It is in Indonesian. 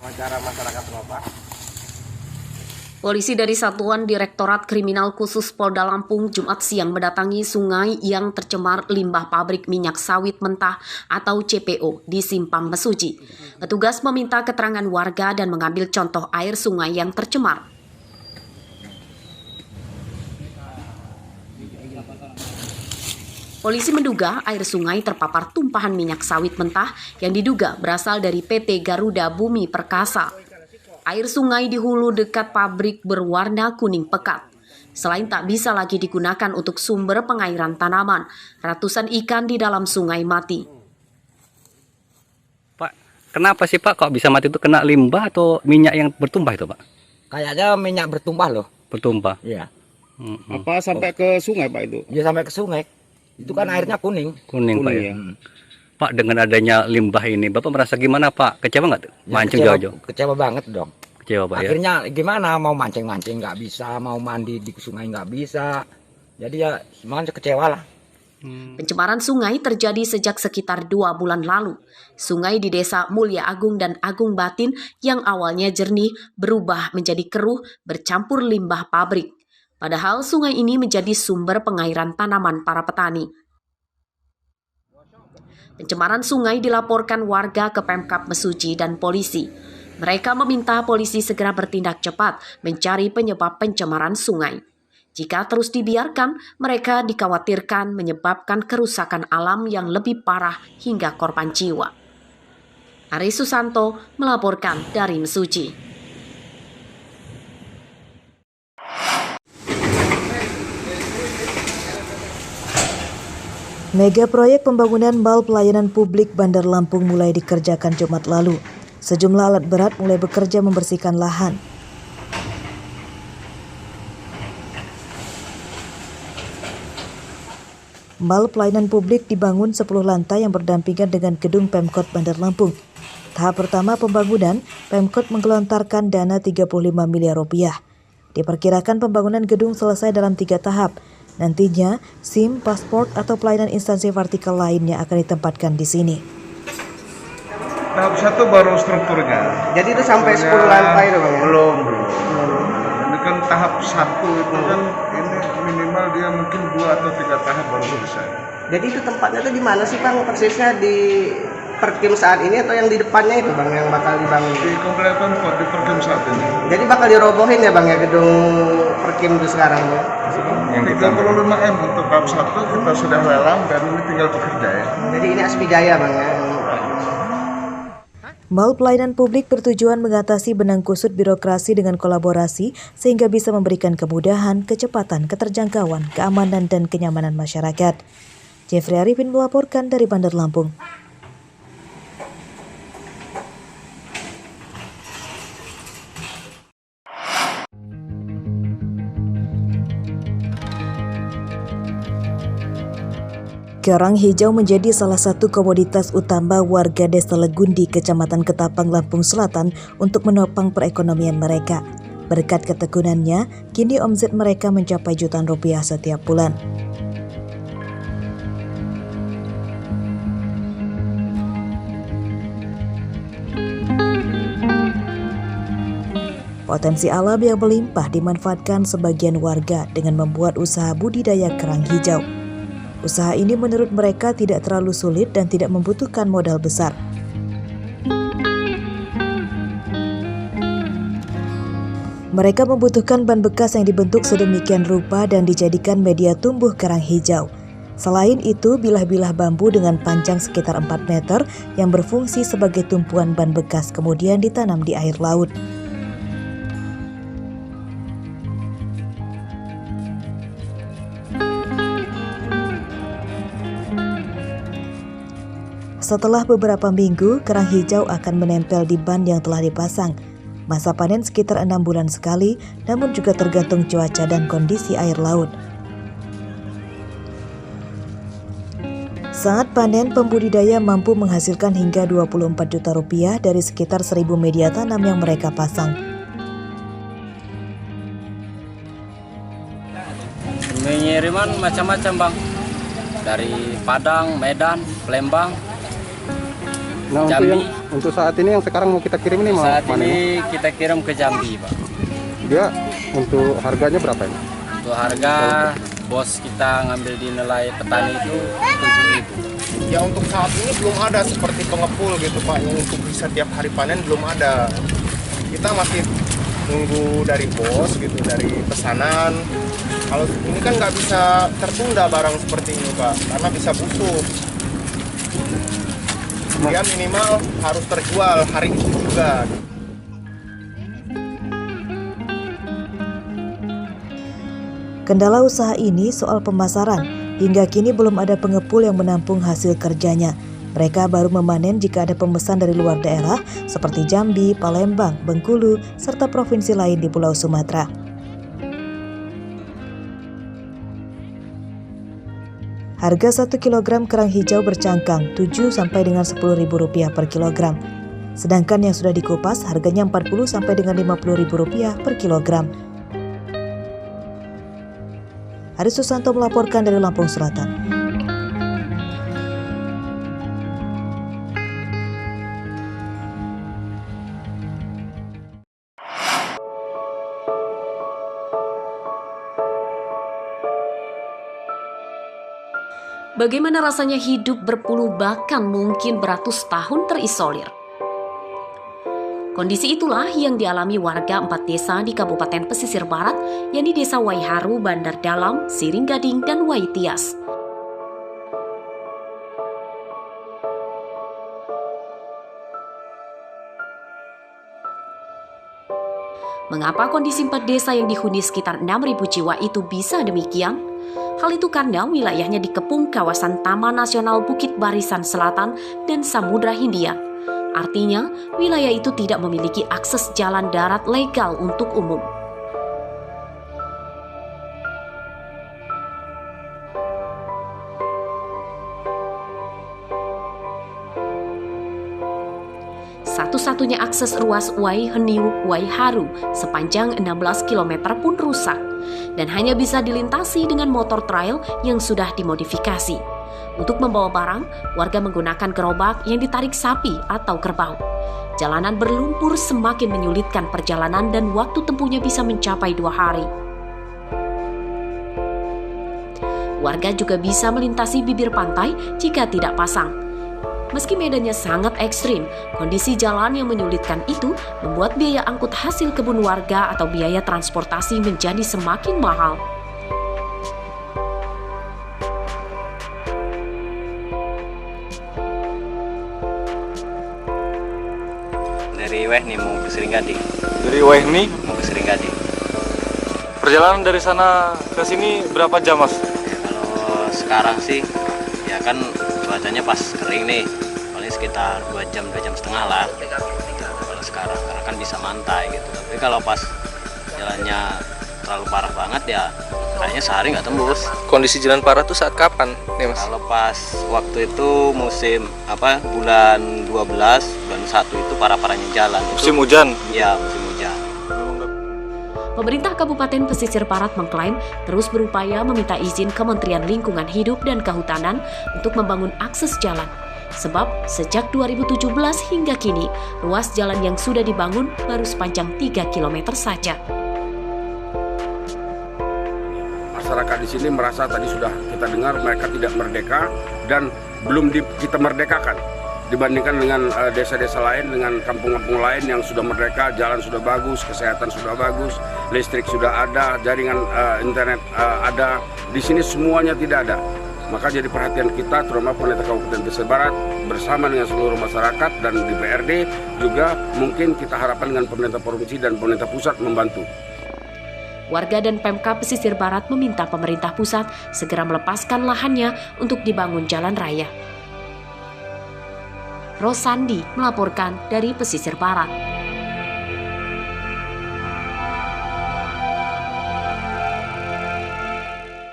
Wawancara masyarakat Bapak. Polisi dari Satuan Direktorat Kriminal Khusus Polda Lampung Jumat siang mendatangi sungai yang tercemar limbah pabrik minyak sawit mentah atau CPO di Simpang Mesuji. Petugas meminta keterangan warga dan mengambil contoh air sungai yang tercemar. Polisi menduga air sungai terpapar tumpahan minyak sawit mentah yang diduga berasal dari PT Garuda Bumi Perkasa. Air sungai di hulu dekat pabrik berwarna kuning pekat. Selain tak bisa lagi digunakan untuk sumber pengairan tanaman, ratusan ikan di dalam sungai mati. Pak, kenapa sih Pak kok bisa mati itu? Kena limbah atau minyak yang bertumpah itu Pak? Kayaknya minyak bertumpah loh. Bertumpah? Iya. Apa sampai ke sungai Pak itu? Dia sampai ke sungai. Itu kan airnya kuning. Kuning Pak ya? Ya. Pak, dengan adanya limbah ini, Bapak merasa gimana Pak? Kecewa nggak? Ya, Mancing kecewa, jauh-jauh? kecewa banget dong. Kecewa Pak ya? Akhirnya gimana, mau mancing-mancing nggak bisa, mau mandi di sungai nggak bisa. Jadi ya semuanya kecewa lah. Pencemaran sungai terjadi sejak sekitar 2 bulan lalu. Sungai di desa Mulya Agung dan Agung Batin yang awalnya jernih berubah menjadi keruh bercampur limbah pabrik. Padahal sungai ini menjadi sumber pengairan tanaman para petani. Pencemaran sungai dilaporkan warga ke Pemkab Mesuji dan polisi. Mereka meminta polisi segera bertindak cepat mencari penyebab pencemaran sungai. Jika terus dibiarkan, mereka dikhawatirkan menyebabkan kerusakan alam yang lebih parah hingga korban jiwa. Ari Susanto melaporkan dari Mesuji. Mega proyek pembangunan mal pelayanan publik Bandar Lampung mulai dikerjakan Jumat lalu. Sejumlah alat berat mulai bekerja membersihkan lahan. Mal pelayanan publik dibangun 10 lantai yang berdampingan dengan gedung Pemkot Bandar Lampung. Tahap pertama pembangunan, Pemkot menggelontarkan dana 35 miliar rupiah. Diperkirakan pembangunan gedung selesai dalam 3 tahap. Nantinya, SIM, pasport, atau pelayanan instansi vertikal lainnya akan ditempatkan di sini. Tahap 1 baru strukturnya. Jadi itu sampai 10 lantai itu Bang ya? Belum. Ini kan tahap 1 itu kan ini minimal dia mungkin 2 atau 3 tahap baru selesai. Jadi itu tempatnya tuh di mana sih Bang? Persisnya di Perkim saat ini atau yang di depannya itu Bang yang bakal dibangun? Di komplek Pemkot di Perkim saat ini. Jadi bakal dirobohin ya Bang ya gedung Perkim itu sekarang ya? Yang 35M untuk tahap 1 kita sudah lelang dan ini tinggal bekerja ya. Jadi ini Asmijaya Bang ya? Mal pelayanan publik bertujuan mengatasi benang kusut birokrasi dengan kolaborasi sehingga bisa memberikan kemudahan, kecepatan, keterjangkauan, keamanan, dan kenyamanan masyarakat. Jeffrey Arifin melaporkan dari Bandar Lampung. Kerang hijau menjadi salah satu komoditas utama warga Desa Legundi, Kecamatan Ketapang, Lampung Selatan untuk menopang perekonomian mereka. Berkat ketekunannya, kini omset mereka mencapai jutaan rupiah setiap bulan. Potensi alam yang melimpah dimanfaatkan sebagian warga dengan membuat usaha budidaya kerang hijau. Usaha ini menurut mereka tidak terlalu sulit dan tidak membutuhkan modal besar. Mereka membutuhkan ban bekas yang dibentuk sedemikian rupa dan dijadikan media tumbuh kerang hijau. Selain itu, bilah-bilah bambu dengan panjang sekitar 4 meter yang berfungsi sebagai tumpuan ban bekas kemudian ditanam di air laut. Setelah beberapa minggu, kerang hijau akan menempel di ban yang telah dipasang. Masa panen sekitar 6 bulan sekali, namun juga tergantung cuaca dan kondisi air laut. Saat panen, pembudidaya mampu menghasilkan hingga 24 juta rupiah dari sekitar 1.000 media tanam yang mereka pasang. Pengiriman macam-macam Bang, dari Padang, Medan, Palembang. Nah, Jambi. untuk saat ini yang sekarang mau kita kirim ini Saat ini kita kirim ke Jambi, Pak. Dia untuk harganya berapa ini? Untuk harga bos kita ngambil di nilai petani itu 7.000. Ya untuk saat ini belum ada seperti pengepul gitu Pak, yang untuk bisa tiap hari panen belum ada. Kita masih nunggu dari bos gitu, dari pesanan. Kalau ini kan nggak bisa tertunda barang seperti ini Pak, karena bisa busuk. Dia minimal harus terjual hari itu juga. Kendala usaha ini soal pemasaran. Hingga kini belum ada pengepul yang menampung hasil kerjanya. Mereka baru memanen jika ada pemesan dari luar daerah seperti Jambi, Palembang, Bengkulu, serta provinsi lain di Pulau Sumatera. Harga 1 kg kerang hijau bercangkang 7 sampai dengan Rp10.000 per kilogram. Sedangkan yang sudah dikupas harganya Rp40 sampai dengan Rp50.000 per kilogram. Haris Susanto melaporkan dari Lampung Selatan. Bagaimana rasanya hidup berpuluh bahkan mungkin beratus tahun terisolir? Kondisi itulah yang dialami warga 4 desa di Kabupaten Pesisir Barat, yakni Desa Waiharu, Bandar Dalam, Siringgading, dan Waitias. Mengapa kondisi 4 desa yang dihuni sekitar 6.000 jiwa itu bisa demikian? Hal itu karena wilayahnya dikepung kawasan Taman Nasional Bukit Barisan Selatan dan Samudra Hindia. Artinya, wilayah itu tidak memiliki akses jalan darat legal untuk umum. Satu-satunya akses ruas Waiharu sepanjang 16 km pun rusak dan hanya bisa dilintasi dengan motor trail yang sudah dimodifikasi. Untuk membawa barang, warga menggunakan gerobak yang ditarik sapi atau kerbau. Jalanan berlumpur semakin menyulitkan perjalanan dan waktu tempuhnya bisa mencapai 2 hari. Warga juga bisa melintasi bibir pantai jika tidak pasang. Meski medannya sangat ekstrim, kondisi jalan yang menyulitkan itu membuat biaya angkut hasil kebun warga atau biaya transportasi menjadi semakin mahal. Dari Wehni mau ke Siringgading. Dari Wehni Mau ke Siringgading. perjalanan dari sana ke sini berapa jam, Mas? Ya, kalau sekarang sih, ya kan cuacanya pas kering nih, paling sekitar 2 jam, 2 jam setengah lah. Kalau sekarang, karena kan bisa mantai gitu. Tapi kalau pas jalannya terlalu parah banget ya, kayaknya sehari nggak tembus. Kondisi jalan parah tuh saat kapan nih, Mas? Kalau pas waktu itu musim bulan 12, bulan 1 itu parah-parahnya jalan. Musim hujan? Ya, musim hujan. Pemerintah Kabupaten Pesisir Barat mengklaim terus berupaya meminta izin Kementerian Lingkungan Hidup dan Kehutanan untuk membangun akses jalan. Sebab sejak 2017 hingga kini, ruas jalan yang sudah dibangun baru sepanjang 3 km saja. Masyarakat di sini merasa tadi sudah kita dengar mereka tidak merdeka dan belum kita merdekakan dibandingkan dengan desa-desa lain, dengan kampung-kampung lain yang sudah merdeka, jalan sudah bagus, kesehatan sudah bagus, listrik sudah ada, jaringan internet ada. Di sini semuanya tidak ada. Maka jadi perhatian kita, terutama pemerintah Kabupaten Pesisir Barat bersama dengan seluruh masyarakat dan DPRD juga mungkin kita harapkan dengan pemerintah provinsi dan pemerintah pusat membantu. Warga dan Pemkab Pesisir Barat meminta pemerintah pusat segera melepaskan lahannya untuk dibangun jalan raya. Rosandi melaporkan dari Pesisir Barat.